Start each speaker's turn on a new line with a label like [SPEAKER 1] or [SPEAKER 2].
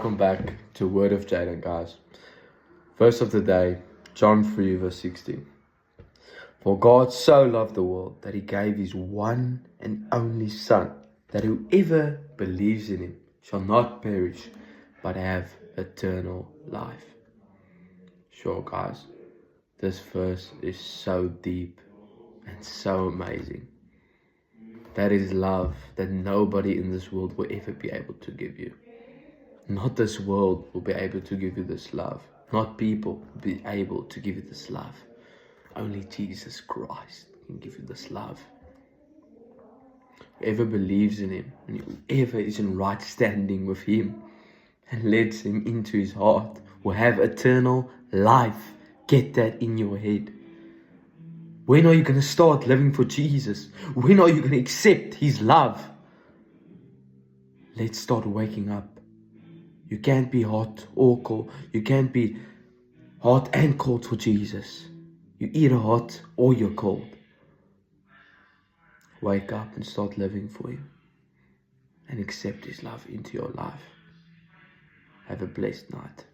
[SPEAKER 1] Welcome back to Word of Jaden, guys. Verse of the day, John 3 verse 16. For God so loved the world that he gave his one and only Son, that whoever believes in him shall not perish, but have eternal life. Sure, guys, this verse is so deep and so amazing. That is love that nobody in this world will ever be able to give you. Not this world will be able to give you this love. Not people will be able to give you this love. Only Jesus Christ can give you this love. Whoever believes in him and whoever is in right standing with him and lets him into his heart will have eternal life. Get that in your head. When are you going to start living for Jesus? When are you going to accept his love? Let's start waking up. You can't be hot or cold. You can't be hot and cold for Jesus. You're either hot or you're cold. Wake up and start living for him. And accept his love into your life. Have a blessed night.